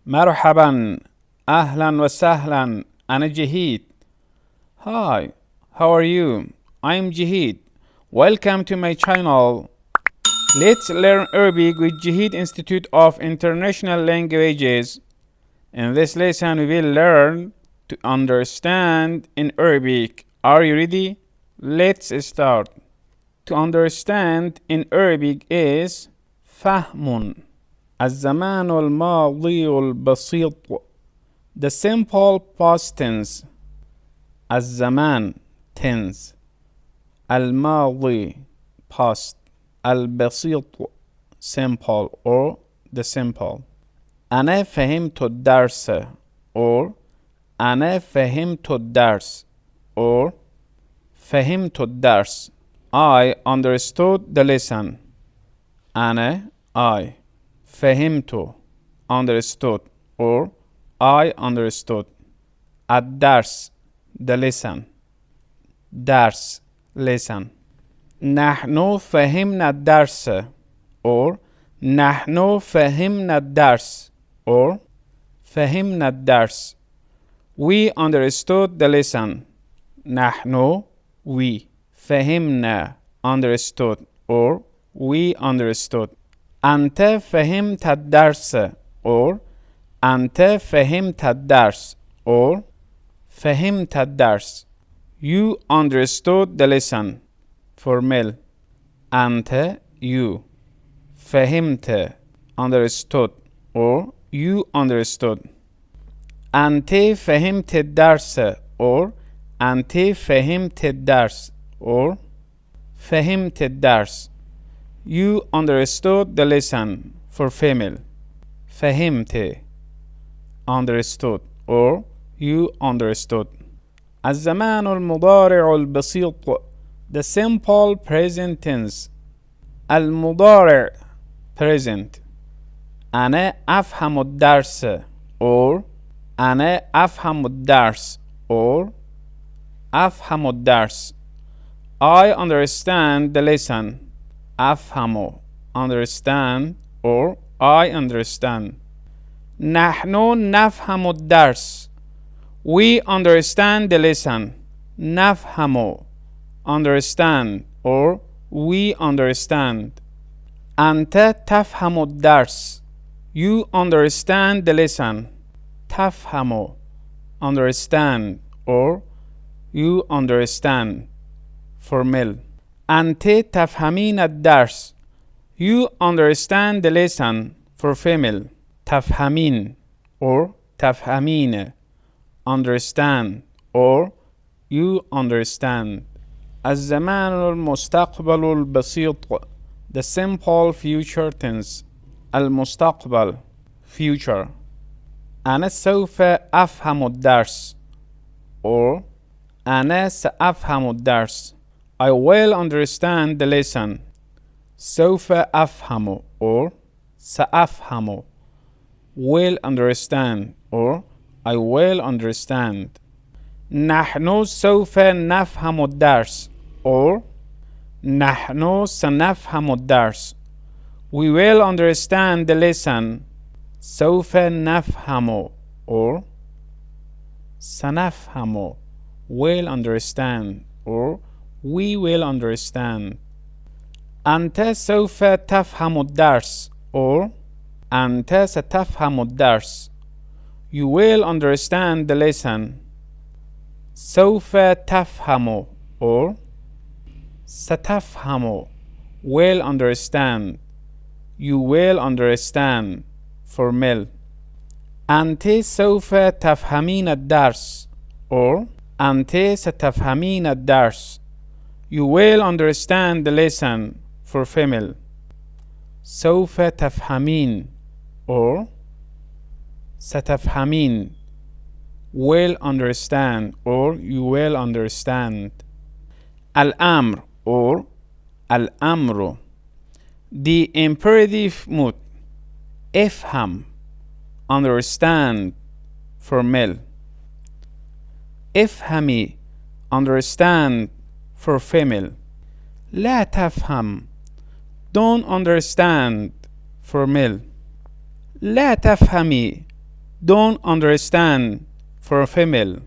مرحبا أهلا وسهلا أنا جهيد. Hi, how are you? I'm Jaheed. Welcome to my channel. Let's learn Arabic with Jaheed Institute of International Languages. In this lesson we will learn to understand in Arabic. Are you ready? Let's start. To understand in Arabic is فهم. الزمان الماضي البسيط. The simple past tense. الزمان tense. الماضي past. البسيط simple or the simple. أنا فهمت الدرس or أنا فهمت الدرس or فهمت الدرس. I understood the lesson. أنا I فهمت understood or I understood. الدرس the lesson. درس lesson. نحن فهمنا الدرس or نحن فهمنا الدرس or فهمنا الدرس. We understood the lesson. نحن we فهمنا understood or we understood. أنت فهمت الدرس or أنت فهمت الدرس or فهمت الدرس. You understood the lesson. Formel. أنت you فهمت understood or you understood. أنت فهمت الدرس or أنت فهمت الدرس or فهمت الدرس. You understood the lesson. For female. فهمت understood or you understood. الزمان المضارع البسيط. The simple present tense. المضارع present. أنا أفهم الدرس or أنا أفهم الدرس or أفهم الدرس. I understand the lesson. أفهم understand or I understand. نحن نفهم الدرس. We understand the lesson. نفهم understand or we understand. أنت تفهم الدرس. You understand the lesson. تفهم understand or you understand. Formel. أنت تفهمين الدرس. You understand the lesson. For female. تفهمين or تفهمين understand or you understand. الزمان المستقبل البسيط. The simple future tense. المستقبل future. أنا سوف أفهم الدرس or أنا سأفهم الدرس. I will understand the lesson. سوف أفهم or سأفهم. Will understand or I will understand. نحن سوف نفهم الدرس or نحن سنفهم الدرس. We will understand the lesson. سوف نفهم or سنفهم. Will understand or we will understand. أنت سوف تفهم الدرس or أنت ستفهم الدرس. You will understand the lesson. سوف تفهم or ستفهم. Will understand. You will understand. Formel. أنت سوف تفهمين الدرس or أنت ستفهمين الدرس. You will understand the lesson. For female. سوف تفهمين or ستفهمين. Will understand or you will understand. الأمر or الأمر. The imperative mood. افهم understand. Formel. افهمي understand. For female. لا تفهم don't understand. For male. لا تفهمي don't understand for female.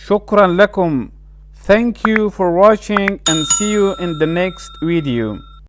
شكرا لكم. Thank you for watching and see you in the next video.